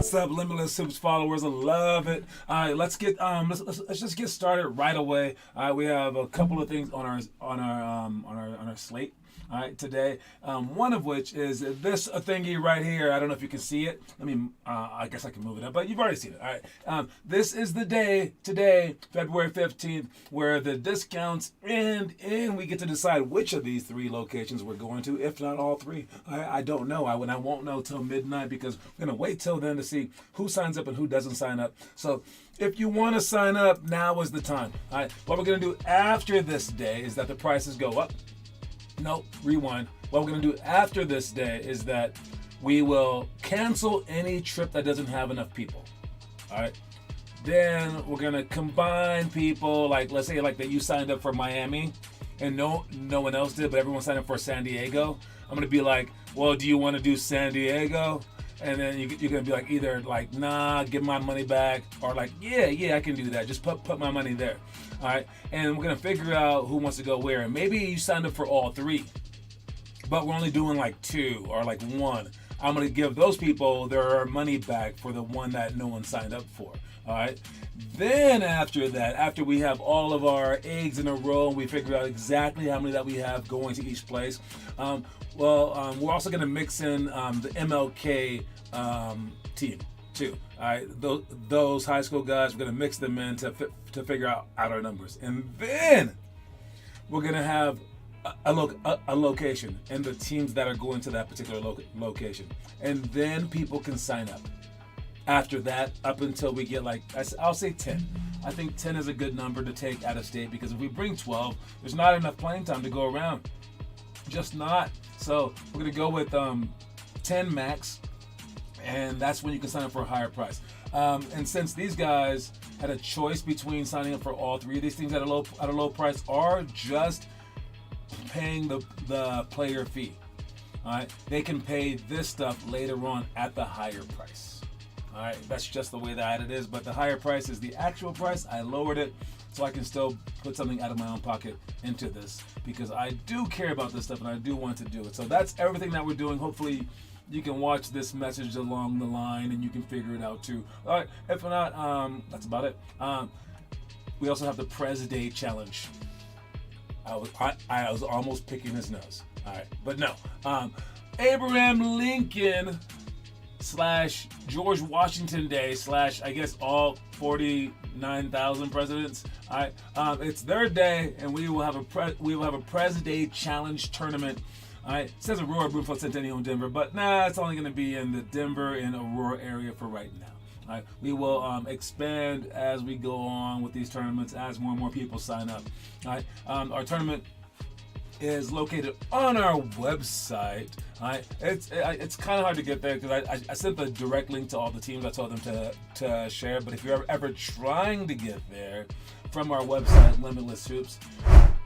What's up, Limitless Hoops followers? I love it. All right, let's just get started right away. All right, we have a couple of things on our slate. All right, today, one of which is this thingy right here. I don't know if you can see it. I guess I can move it up, but you've already seen it. All right, this is the day today, February 15th, where the discounts end, and we get to decide which of these three locations we're going to, if not all three. I don't know. I won't know till midnight because we're gonna wait till then to see who signs up and who doesn't sign up. So if you want to sign up, now is the time. All right, what we're gonna do after this day is that the prices go up. Nope, rewind. What we're going to do after this day is that we will cancel any trip that doesn't have enough people. All right. Then we're going to combine people, like let's say like that you signed up for Miami and no one else did, but everyone signed up for San Diego. I'm going to be like, well, do you want to do San Diego? And then you're going to be like either like, nah, give my money back, or like, yeah, I can do that. Just put my money there. All right. And we're going to figure out who wants to go where. And maybe you signed up for all three, but we're only doing like two or like one. I'm going to give those people their money back for the one that no one signed up for. All right. Then after that, after we have all of our eggs in a row and we figure out exactly how many that we have going to each place, we're also going to mix in the MLK team too. All right, those high school guys, we're going to mix them in to figure out our numbers, and then we're going to have a location and the teams that are going to that particular location, and then people can sign up. After that, up until we get like, I'll say 10. I think 10 is a good number to take out of state, because if we bring 12, there's not enough playing time to go around. Just not. So we're going to go with 10 max, and that's when you can sign up for a higher price. And since these guys had a choice between signing up for all three of these things at a low price or just paying the player fee, all right, they can pay this stuff later on at the higher price. All right, that's just the way that it is. But the higher price is the actual price. I lowered it so I can still put something out of my own pocket into this, because I do care about this stuff and I do want to do it. So that's everything that we're doing. Hopefully you can watch this message along the line and you can figure it out too. All right, if not, that's about it. We also have the Pres Day challenge. I was almost picking his nose. All right, but no. Abraham Lincoln / George Washington Day / I guess all 49,000 presidents. All right, it's their day, and we will have a Pres Day challenge tournament. All right, it says Aurora, Broomfield, Centennial, and Denver, but it's only going to be in the Denver and Aurora area for right now. All right, we will expand as we go on with these tournaments as more and more people sign up. All right, our tournament is located on our website. All right, it's kind of hard to get there because I sent the direct link to all the teams. I told them to share. But if you're ever trying to get there from our website, Limitless Hoops,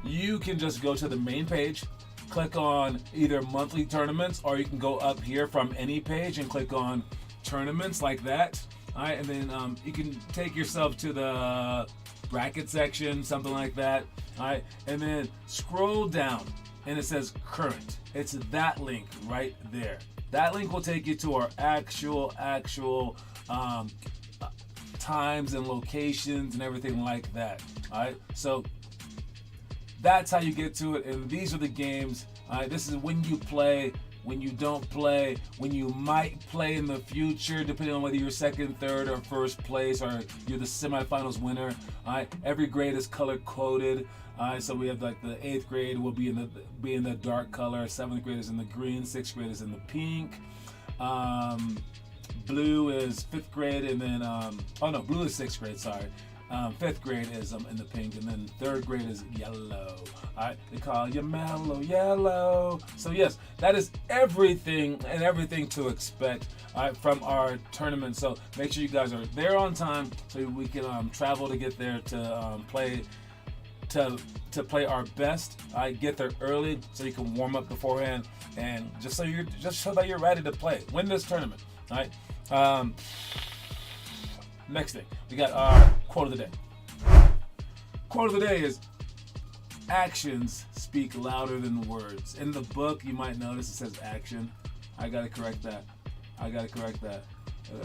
you can just go to the main page, click on either monthly tournaments, or you can go up here from any page and click on tournaments like that. All right, and then you can take yourself to the bracket section, something like that. All right, and then scroll down and it says current. It's that link right there. That link will take you to our actual times and locations and everything like that. All right, so that's how you get to it, and these are the games. All right, this is when you play, when you don't play, when you might play in the future, depending on whether you're second, third, or first place, or you're the semifinals winner. All right, every grade is color coded. All right, so we have like the 8th grade will be in the dark color, 7th grade is in the green, 6th grade is in the pink. Blue is 5th grade, and then blue is 6th grade. Sorry. 5th grade is in the pink, and then 3rd grade is yellow. All right, they call you mellow yellow. So yes, that is everything to expect from our tournament. So make sure you guys are there on time so we can travel to get there to play our best. Get there early so you can warm up beforehand, and just so that you're ready to play, win this tournament. All right. Next thing, we got our quote of the day. Quote of the day is, actions speak louder than words. In the book, you might notice it says action. I gotta correct that.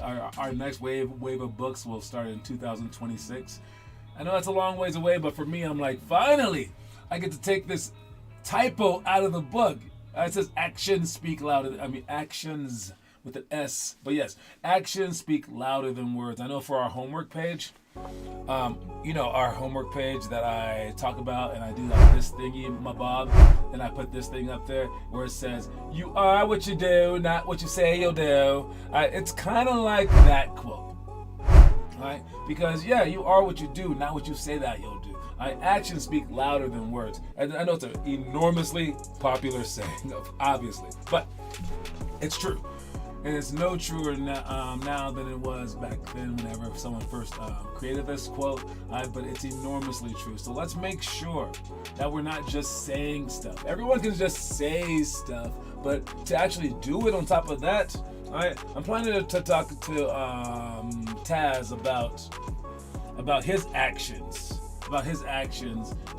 Our next wave of books will start in 2026. I know that's a long ways away, but for me, I'm like, finally, I get to take this typo out of the book. It says actions speak louder. Actions with an S. But yes, actions speak louder than words. I know for our homework page, our homework page that I talk about, and I do like this thingy, my bob, and I put this thing up there where it says, "You are what you do, not what you say you'll do." It's kind of like that quote, right? Because you are what you do, not what you say that you'll do. Actions speak louder than words. And I know it's an enormously popular saying, obviously, but it's true. And it's no truer now than it was back then whenever someone first created this quote, but it's enormously true. So let's make sure that we're not just saying stuff. Everyone can just say stuff, but to actually do it on top of that, I'm planning to talk to Taz about his actions.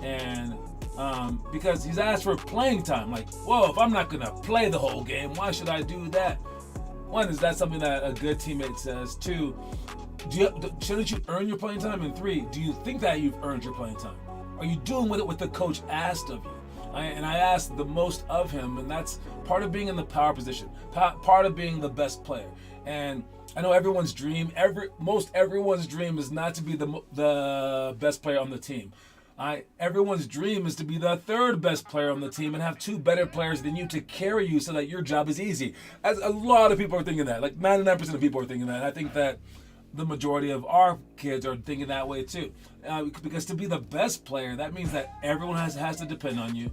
And because he's asked for playing time. Like, whoa, if I'm not going to play the whole game, why should I do that? One, is that something that a good teammate says? Two, shouldn't you earn your playing time? And three, do you think that you've earned your playing time? Are you doing with it what the coach asked of you? And I asked the most of him, and that's part of being in the power position, part of being the best player. And I know everyone's dream, everyone's dream is not to be the best player on the team. Everyone's dream is to be the third best player on the team and have two better players than you to carry you so that your job is easy. As a lot of people are thinking that, like 99% of people are thinking that. And I think that the majority of our kids are thinking that way too. Because to be the best player, that means that everyone has to depend on you.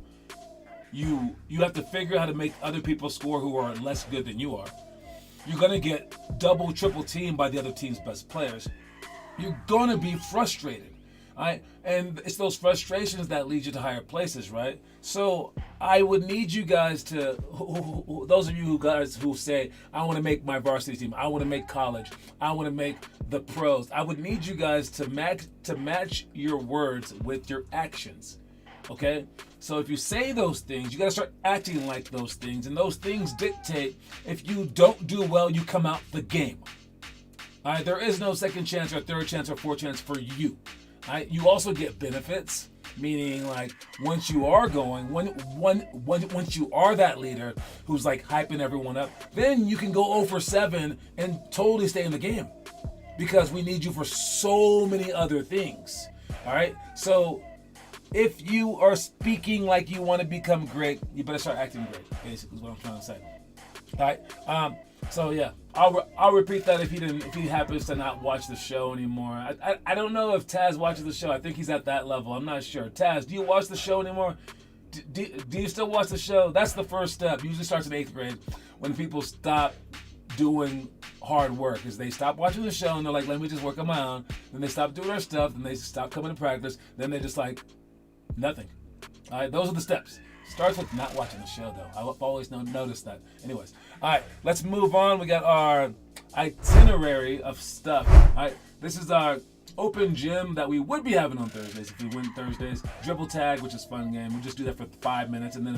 You have to figure out how to make other people score who are less good than you are. You're going to get double, triple teamed by the other team's best players. You're going to be frustrated. And it's those frustrations that lead you to higher places, right? So I would need you guys to, those of you who say, I want to make my varsity team, I want to make college, I want to make the pros. I would need you guys to match your words with your actions, okay? So if you say those things, you got to start acting like those things. And those things dictate if you don't do well, you come out the game. There is no second chance or third chance or fourth chance for you. You also get benefits, meaning like once you are going, once you are that leader who's like hyping everyone up, then you can go 0 for 7 and totally stay in the game because we need you for so many other things. All right. So if you are speaking like you want to become great, you better start acting great. Basically, is what I'm trying to say. All right. So yeah, I'll repeat that if he happens to not watch the show anymore. I don't know if Taz watches the show. I think he's at that level. I'm not sure. Taz, do you watch the show anymore? Do you still watch the show? That's the first step. Usually starts in 8th grade when people stop doing hard work. Is they stop watching the show and they're like, let me just work on my own. Then they stop doing their stuff. Then they stop coming to practice. Then they just like nothing. All right, those are the steps. Starts with not watching the show, though. I've always noticed that. Anyways, all right, let's move on. We got our itinerary of stuff. All right, this is our open gym that we would be having on Thursdays if we win Thursdays. Dribble tag, which is a fun game. We just do that for 5 minutes, and then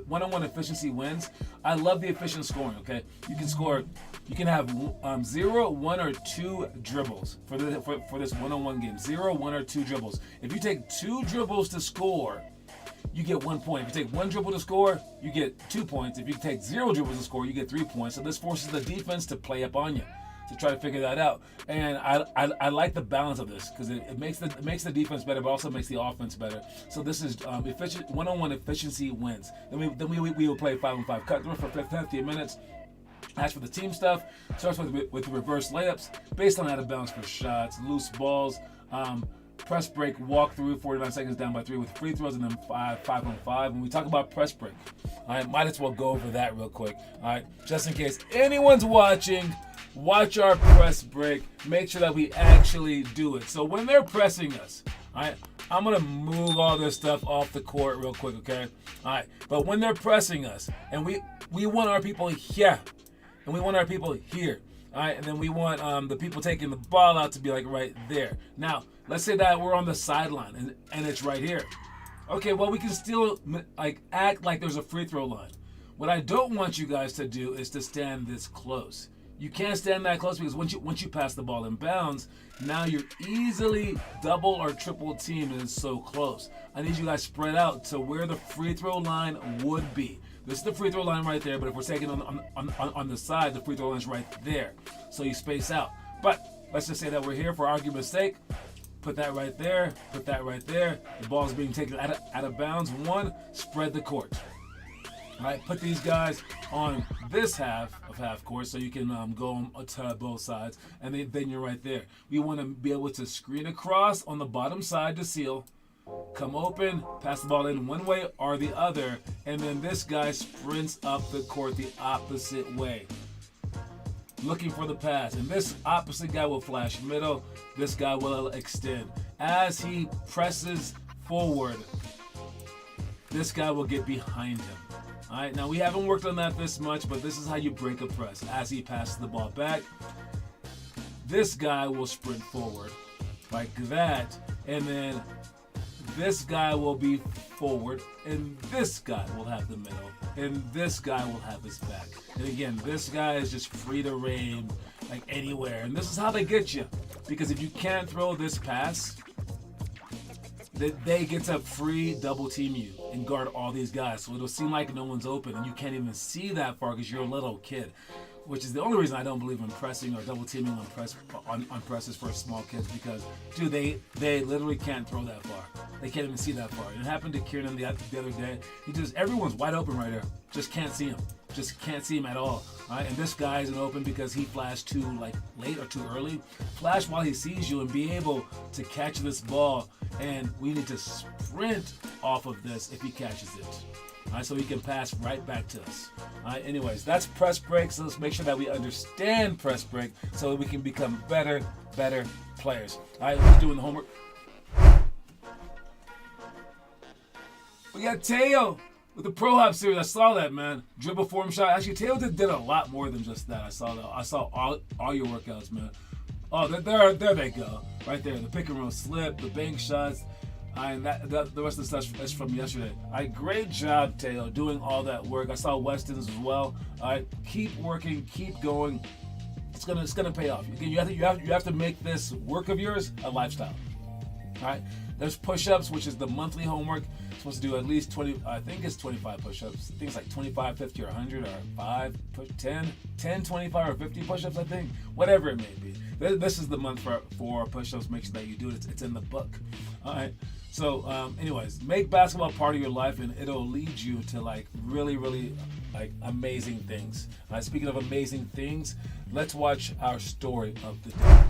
one-on-one efficiency wins. I love the efficient scoring. Okay, you can score. You can have 0, 1, or 2 dribbles for this one-on-one game. 0, 1, or 2 dribbles. If you take 2 dribbles to score, you get 1 point. If you take 1 dribble to score, you get 2 points. If you take 0 dribbles to score, you get 3 points. So this forces the defense to play up on you to try to figure that out. And I like the balance of this because it makes the defense better, but also makes the offense better. So this is efficient one-on-one efficiency wins. Then we will play 5-on-5 cut through for 50 minutes. As for the team stuff, starts with reverse layups, baseline out of bounds for shots, loose balls. Press break, walk through, 49 seconds down by 3 with free throws, and then 5-on-5. When we talk about press break, I might as well go over that real quick. All right, just in case anyone's watching, watch our press break. Make sure that we actually do it. So when they're pressing us, all right, I'm gonna move all this stuff off the court real quick, okay? All right, but when they're pressing us, and we want our people here, and we want our people here. All right, and then we want the people taking the ball out to be like right there. Now, let's say that we're on the sideline and it's right here. Okay, well, we can still like act like there's a free throw line. What I don't want you guys to do is to stand this close. You can't stand that close because once you pass the ball in bounds, now you're easily double or triple teamed and it's so close. I need you guys spread out to where the free throw line would be. This is the free throw line right there, but if we're taking on the side, the free throw line is right there. So you space out. But let's just say that we're here for argument's sake. Put that right there. Put that right there. The ball's being taken out of bounds. One, spread the court. All right, put these guys on this half of half court so you can go to both sides, and then you're right there. We want to be able to screen across on the bottom side to seal, come open, pass the ball in one way or the other, and then this guy sprints up the court the opposite way, looking for the pass. And this opposite guy will flash middle. This guy will extend. As he presses forward, this guy will get behind him. All right, now we haven't worked on that this much, but this is how you break a press. As he passes the ball back, this guy will sprint forward like that, and then this guy will be forward, and this guy will have the middle, and this guy will have his back. And again, this guy is just free to reign like anywhere, and this is how they get you. Because if you can't throw this pass, they get to free double team you and guard all these guys. So it'll seem like no one's open and you can't even see that far because you're a little kid. Which is the only reason I don't believe in pressing or double teaming on presses for small kids, because dude, they literally can't throw that far. They can't even see that far. It happened to Kieran the other day. Everyone's wide open right here. Just can't see him. Just can't see him at all. Right? And this guy isn't open because he flashed too late or too early. Flash while he sees you and be able to catch this ball. And we need to sprint off of this if he catches it. All right, so he can pass right back to us. All right, anyways, that's press break. So let's make sure that we understand press break so that we can become better players. All right, let's do the homework. We got Teo with the Pro Hop series. I saw that, man. Dribble form shot. Actually, Teo did a lot more than just that. I saw that. I saw all your workouts, man. Oh, there they go. Right there. The pick and roll slip, the bank shots. And the rest of the stuff is from yesterday. Great job, Teo, doing all that work. I saw Weston's as well. Keep working, keep going. It's gonna pay off. Again, you have to make this work of yours a lifestyle. All right. There's push-ups, which is the monthly homework. You're supposed to do at least 20. I think it's 25 push-ups. Things like 25, 50, or 100, or 5, 10, 25, or 50 push-ups. I think whatever it may be. This is the month for push-ups. Make sure that you do it. It's in the book. All right. So, anyways, make basketball part of your life, and it'll lead you to really amazing things. Speaking of amazing things, let's watch our story of the day.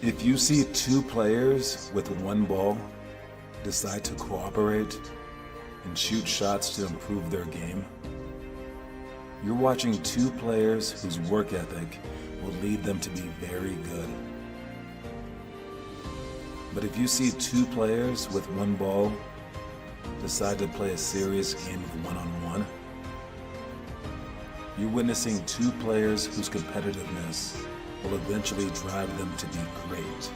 If you see two players with one ball decide to cooperate and shoot shots to improve their game, you're watching two players whose work ethic will lead them to be very good. But if you see two players with one ball decide to play a serious game of one-on-one, you're witnessing two players whose competitiveness will eventually drive them to be great.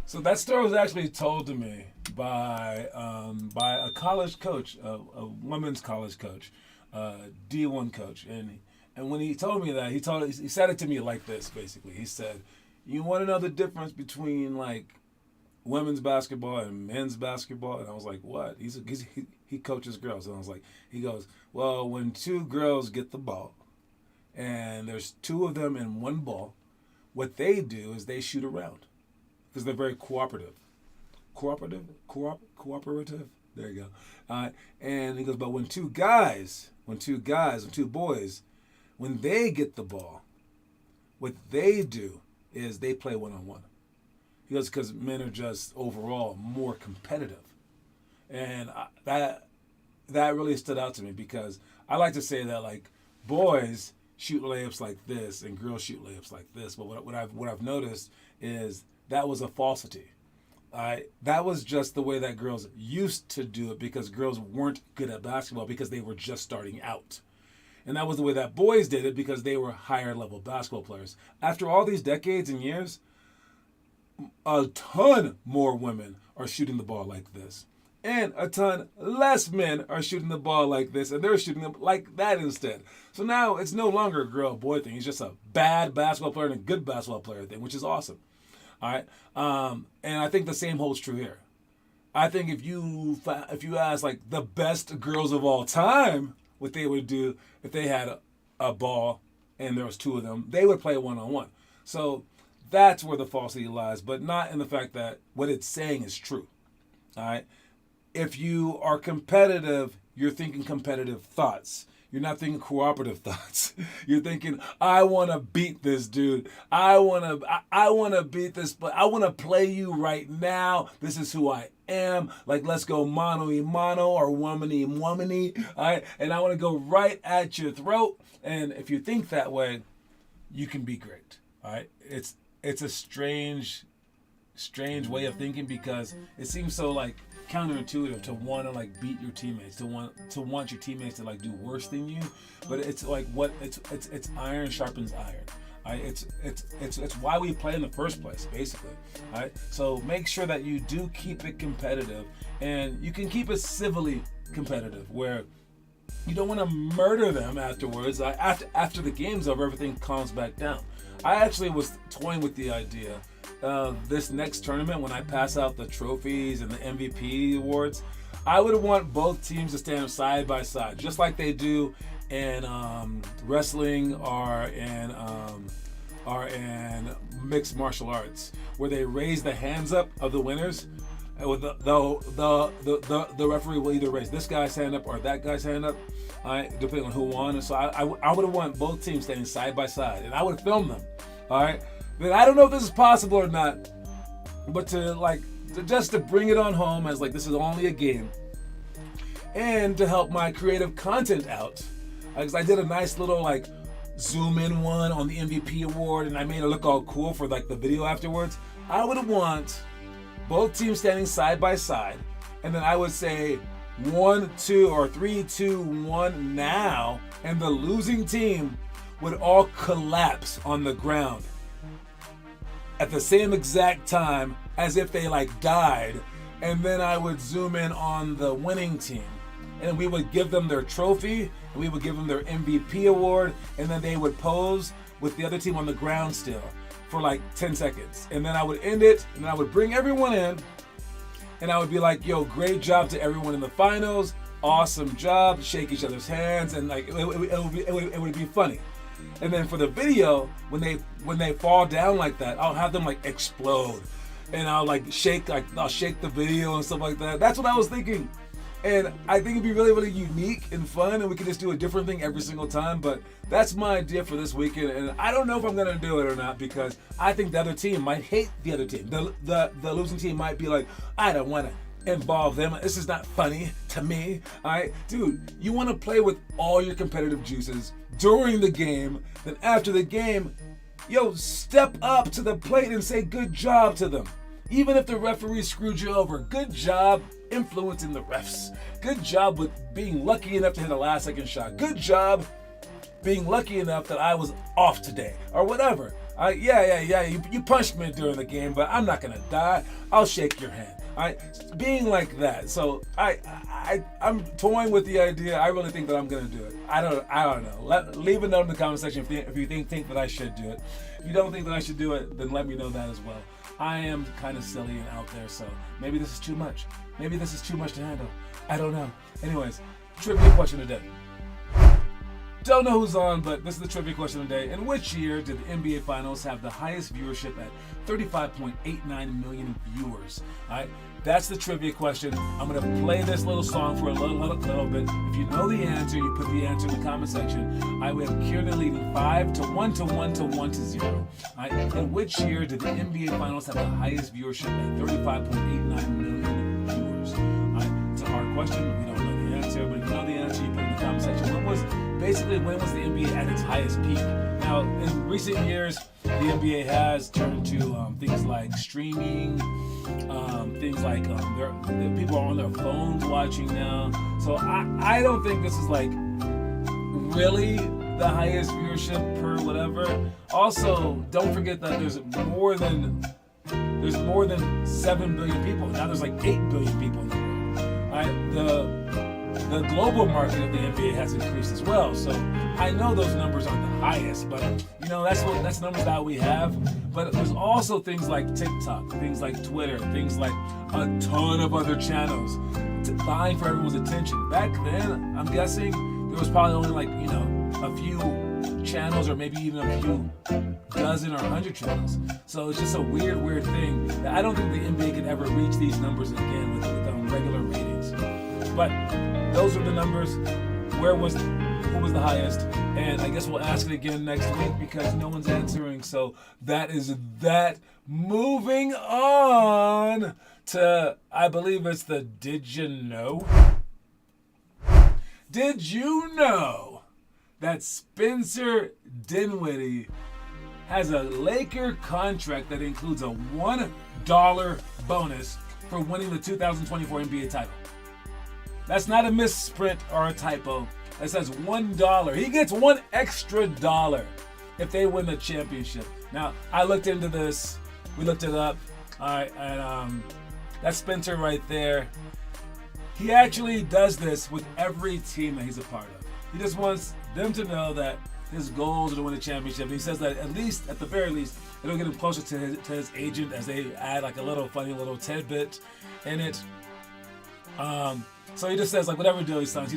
So that story was actually told to me by a college coach, a women's college coach, D1 coach, and when he told me that, he said it to me like this. Basically, he said, "You want to know the difference between women's basketball and men's basketball?" And I was like, "What?" He coaches girls, and I was like, he goes, "Well, when two girls get the ball, and there's two of them in one ball, what they do is they shoot around." Because they're very cooperative. Cooperative? There you go. And he goes, but when two boys, when they get the ball, what they do is they play one-on-one. He goes, because men are just overall more competitive. And that really stood out to me, because I like to say that boys shoot layups like this and girls shoot layups like this. But what I've noticed is that was a falsity. That was just the way that girls used to do it, because girls weren't good at basketball because they were just starting out. And that was the way that boys did it because they were higher level basketball players. After all these decades and years, a ton more women are shooting the ball like this. And a ton less men are shooting the ball like this, and they're shooting them like that instead. So now it's no longer a girl-boy thing. It's just a bad basketball player and a good basketball player thing, which is awesome. All right, and I think the same holds true here. I think if you ask like the best girls of all time what they would do if they had a ball and there was two of them, they would play one-on-one. So that's where the falsity lies, but not in the fact that what it's saying is true. All right. If you are competitive, you're thinking competitive thoughts. You're not thinking cooperative thoughts. You're thinking, I want to beat this dude. I want to beat this, but I want to play you right now. This is who I am. Like, let's go mano-y-mano or woman-y-woman-y. All right? And I want to go right at your throat. And if you think that way, you can be great. All right? It's a strange way of thinking because it seems so like counterintuitive to want to like beat your teammates, to want your teammates to like do worse than you, but it's like it's iron sharpens iron. Right? It's why we play in the first place, basically. Right? So make sure that you do keep it competitive, and you can keep it civilly competitive, where you don't want to murder them afterwards. After the game's over, everything calms back down. I actually was toying with the idea this next tournament, when I pass out the trophies and the MVP awards, I would want both teams to stand side by side, just like they do in wrestling or in mixed martial arts, where they raise the hands up of the winners. With the referee will either raise this guy's hand up or that guy's hand up, depending on who won. And so I would want both teams standing side by side, and I would film them. All right. But I don't know if this is possible or not, but just to bring it on home as like this is only a game, and to help my creative content out, because I did a nice little like zoom in one on the MVP award, and I made it look all cool for like the video afterwards. I would want both teams standing side by side, and then I would say 1, 2, or 3, 2, 1 now, and the losing team would all collapse on the ground at the same exact time as if they like died, and then I would zoom in on the winning team, and we would give them their trophy, and we would give them their MVP award, and then they would pose with the other team on the ground still for like 10 seconds, and then I would end it, and then I would bring everyone in, and I would be like, yo, great job to everyone in the finals, awesome job, shake each other's hands, and like it would be funny. And then for the video, when they fall down like that, I'll have them like explode, and I'll shake the video and stuff like that. That's what I was thinking, and I think it'd be really, really unique and fun, and we could just do a different thing every single time. But that's my idea for this weekend, and I don't know if I'm gonna do it or not, because I think the other team might hate the other team. The losing team might be like, I don't want to involve them. This is not funny to me. All right, dude, you want to play with all your competitive juices during the game. Then after the game, yo, step up to the plate and say good job to them. Even if the referee screwed you over, good job influencing the refs. Good job with being lucky enough to hit a last second shot. Good job being lucky enough that I was off today, or whatever. You punched me during the game, but I'm not gonna die. I'll shake your hand. Being like that. So I'm toying with the idea. I really think that I'm gonna do it. I don't know. Leave a note in the comment section if you think that I should do it. If you don't think that I should do it, then let me know that as well. I am kind of silly and out there, so maybe this is too much. Maybe this is too much to handle. I don't know. Anyways, trivia question today. Don't know who's on, but this is the trivia question today. In which year did the NBA Finals have the highest viewership at 35.89 million viewers? All right, that's the trivia question. I'm going to play this little song for a little bit. If you know the answer, you put the answer in the comment section. We have Kieran leading 5 to 1 to 1 to 1 to 0. All right, in which year did the NBA Finals have the highest viewership at 35.89 million viewers? All right, it's a hard question. We don't know the answer, but if you know the answer, you put it in the comment section. When was the NBA at its highest peak? Now, in recent years, the NBA has turned to things like streaming, things like people are on their phones watching now. So I don't think this is like really the highest viewership per whatever. Also, don't forget that there's there's more than 7 billion people. Now there's like 8 billion people in the world. All right? The global market of the NBA has increased as well. So I know those numbers aren't the highest, but that's numbers that we have. But there's also things like TikTok, things like Twitter, things like a ton of other channels vying for everyone's attention. Back then, I'm guessing there was probably only like, a few channels or maybe even a few dozen or 100 channels. So it's just a weird thing that I don't think the NBA could ever reach these numbers again with regular ratings. But those are the numbers. Who was the highest? And I guess we'll ask it again next week because no one's answering. So that is that. Moving on to, I believe it's the Did You Know? Did you know that Spencer Dinwiddie has a Laker contract that includes a $1 bonus for winning the 2024 NBA title? That's not a misprint or a typo. It says $1. He gets $1 extra if they win the championship. Now, I looked into this. We looked it up. All right, and that's Spencer right there. He actually does this with every team that he's a part of. He just wants them to know that his goals are to win a championship. He says that at the very least, it'll get him closer to his agent as they add like a little funny little tidbit in it. So he just says like whatever deal he signs,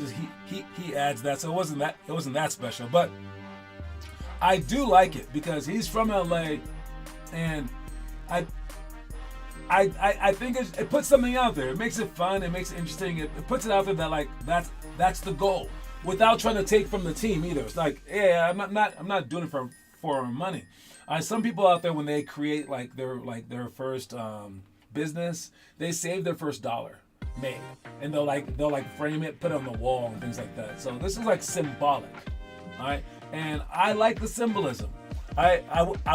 he adds that. So it wasn't that special. But I do like it because he's from LA, and I think it puts something out there. It makes it fun. It makes it interesting. It puts it out there that like that's the goal, without trying to take from the team either. It's like, yeah, I'm not doing it for money. Some people out there when they create like their first business, they save their first dollar made, and they'll frame it, put it on the wall, and things like that. So this is like symbolic, all right? And I like the symbolism. I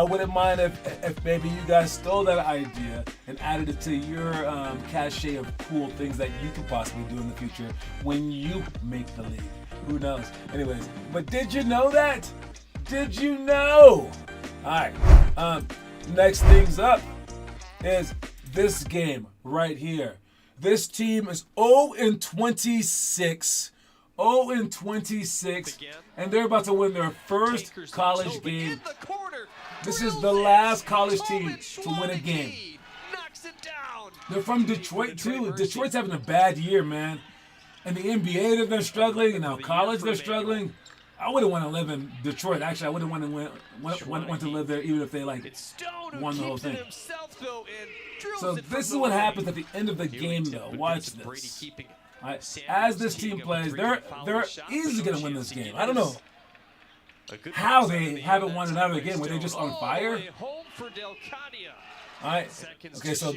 wouldn't mind if maybe you guys stole that idea and added it to your cachet of cool things that you could possibly do in the future when you make the league. Who knows? Anyways, but did you know that? Did you know? All right. Next things up is this game right here. This team is 0-26. 0-26, and they're about to win their first college game. This is the last college team to win a game. They're from Detroit too. Detroit's having a bad year, man. And the NBA, they're struggling, and now college, they're struggling. I wouldn't want to live in Detroit. Actually, I wouldn't want to live there even if they won the whole thing. So this is what happens at the end of the game, though. Watch this. As this team plays, they're easily going to win this game. I don't know how they haven't won another game. Were they just on fire? All right. Okay, so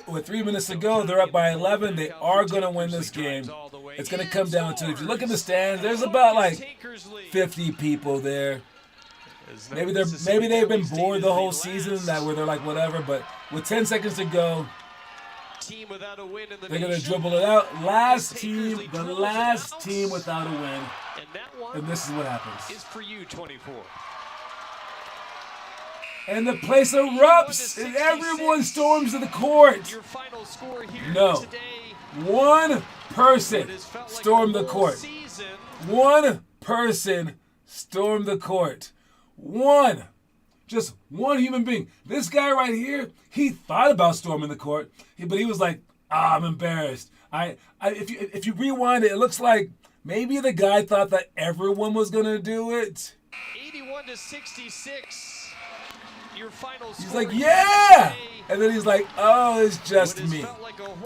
with 3 minutes to go, they're up by 11. They are going to win this game. It's going to come down to, if you look at the stands, there's about 50 people there. Maybe they've been bored the whole season that where they're like whatever. But with 10 seconds to go, they're going to dribble it out. The last team without a win. And this is what happens. Is for you, 24. And the place erupts, and everyone storms to the court. No. One person stormed the court. One person stormed the court. One. Just one human being. This guy right here, he thought about storming the court, but he was like, I'm embarrassed. If you rewind it, it looks like maybe the guy thought that everyone was going to do it. 81-66. Your final score. He's like, yeah! And then he's like, oh, it's just me.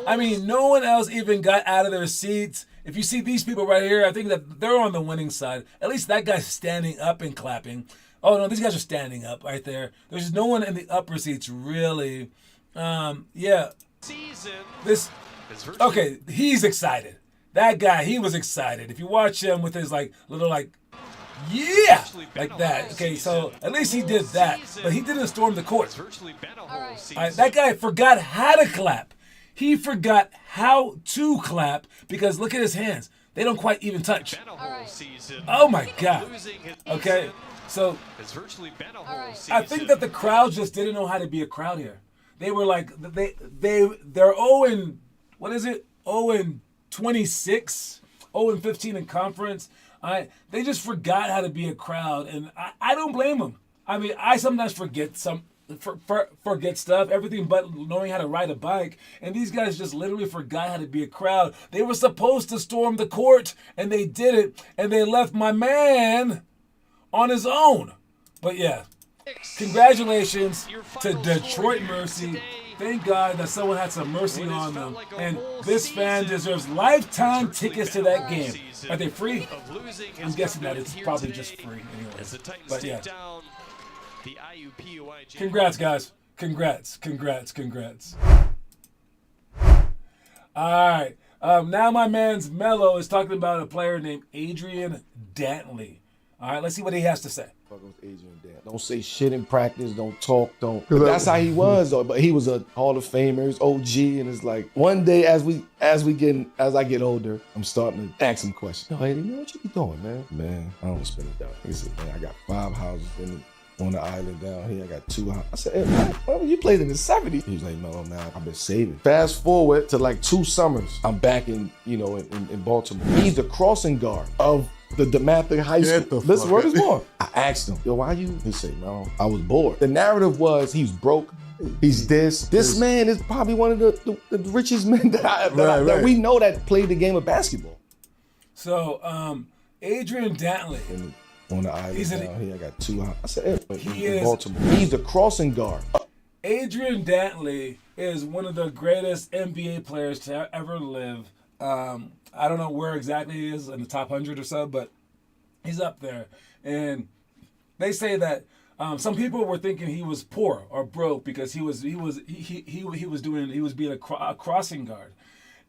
I mean, no one else even got out of their seats. If you see these people right here, I think that they're on the winning side. At least that guy's standing up and clapping. Oh, no, these guys are standing up right there. There's no one in the upper seats, really. Yeah. Okay, he's excited. That guy, he was excited. If you watch him with his, little, yeah, like that. Okay, so at least he did that. But he didn't storm the court. That guy forgot how to clap. He forgot how to clap because look at his hands. They don't quite even touch. Oh, my God. Okay. So It's virtually been a whole season. I think that the crowd just didn't know how to be a crowd here. They were like they're 0 and what is it? 0 and 26, 0 and 15 in conference. They just forgot how to be a crowd, and I don't blame them. I mean, I sometimes forget forget stuff, everything but knowing how to ride a bike. And these guys just literally forgot how to be a crowd. They were supposed to storm the court, and they did it, and they left my man on his own. But yeah, congratulations to Detroit Mercy. Thank God that someone had some mercy on them. And this fan deserves lifetime tickets to that game. Are they free? I'm guessing that it's probably just free anyway. But yeah. Congrats, guys. Congrats. All right. Now my man's Mello is talking about a player named Adrian Dantley. All right, let's see what he has to say. Don't say shit in practice. Don't talk. Don't. But that's how he was, though. But he was a Hall of Famer, he's OG, and it's like one day as I get older, I'm starting to ask him questions. No, hey, man, what you be doing, man? Man, I don't spend it down. He said, man, I got 5 houses on the island down here. I got 2 houses. I said, hey, man, you played in the 70s. He was like, no, man, I've been saving. Fast forward to like 2 summers, I'm back in Baltimore. He's the crossing guard of the DeMatha High School. Listen, word is born. I asked him, yo, why you? He said, no, I was bored. The narrative was he's broke. He's this. This man is probably one of the richest men that we know that played the game of basketball. So, Adrian Dantley. On the island down here, I got 2 houses. I said, hey, in Baltimore. He's the crossing guard. Adrian Dantley is one of the greatest NBA players to ever live. I don't know where exactly he is in the top 100 or so, but he's up there. And they say that some people were thinking he was poor or broke because he was being a crossing guard.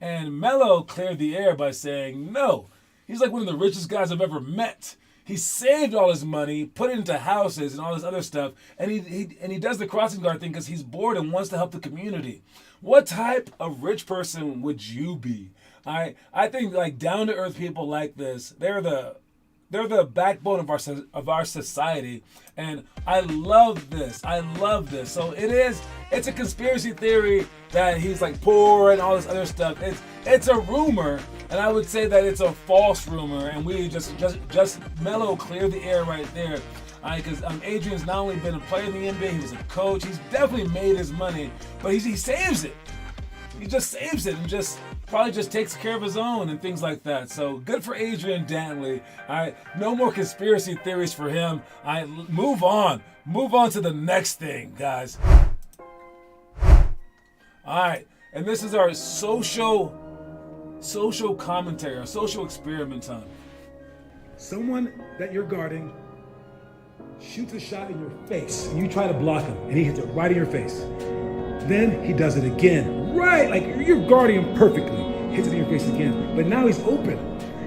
And Melo cleared the air by saying, no, he's like one of the richest guys I've ever met. He saved all his money, put it into houses and all this other stuff, and he does the crossing guard thing because he's bored and wants to help the community. What type of rich person would you be? I think like down to earth people like this, they're the backbone of our society, and I love this. So it's a conspiracy theory that he's like poor and all this other stuff. It's a rumor, and I would say that it's a false rumor, and we just Melo clear the air right there. Because Adrian's not only been a player in the NBA, he was a coach. He's definitely made his money, but he saves it. He just saves it and probably takes care of his own and things like that. So good for Adrian Dantley. All right, no more conspiracy theories for him. All right, move on to the next thing, guys. All right, and this is our social commentary, our social experiment time. Someone that you're guarding shoots a shot in your face, and you try to block him, and he hits it right in your face. Then he does it again, right, like you're guarding him perfectly. Hits it in your face again, but now he's open.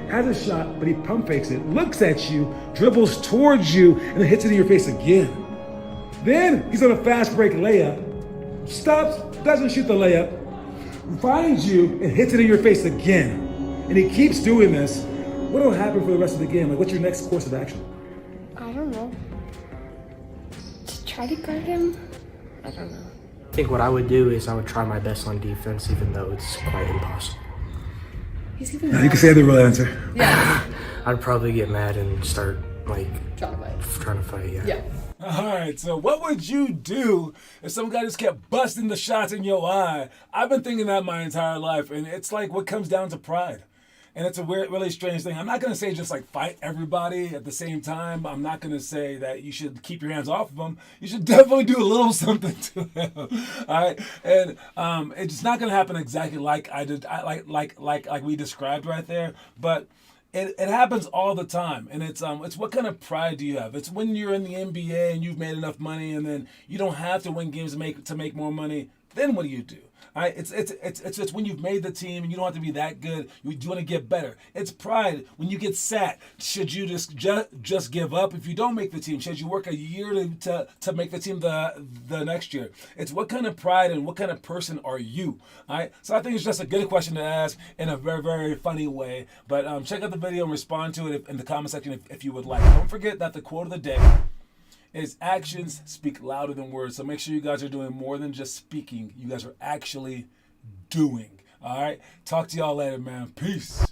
Has a shot, but he pump fakes it, looks at you, dribbles towards you, and then hits it in your face again. Then he's on a fast break layup, stops, doesn't shoot the layup, finds you, and hits it in your face again. And he keeps doing this. What will happen for the rest of the game? Like, what's your next course of action? I don't know. Just try to guard him? I don't know. I think what I would do is I would try my best on defense, even though it's quite impossible. He's even You can say the real answer. Yeah. I'd probably get mad and start, trying to fight, Yeah. All right, so what would you do if some guy just kept busting the shots in your eye? I've been thinking that my entire life, and it's like what comes down to pride. And it's a weird, really strange thing. I'm not going to say just like fight everybody at the same time. I'm not going to say that you should keep your hands off of them. You should definitely do a little something to them. All right, and it's not going to happen exactly like I did, like we described right there. But it happens all the time, and it's what kind of pride do you have? It's when you're in the NBA and you've made enough money, and then you don't have to win games to make more money. then what do you do? All right, it's when you've made the team and you don't have to be that good. You want to get better. It's pride when you get sat. Should you just give up if you don't make the team? Should you work a year to make the team the next year? It's what kind of pride and what kind of person are you? All right, so I think it's just a good question to ask in a very, very funny way. But check out the video and respond to it in the comment section if you would like. Don't forget that the quote of the day is actions speak louder than words. So make sure you guys are doing more than just speaking. You guys are actually doing. All right. Talk to y'all later, man. Peace.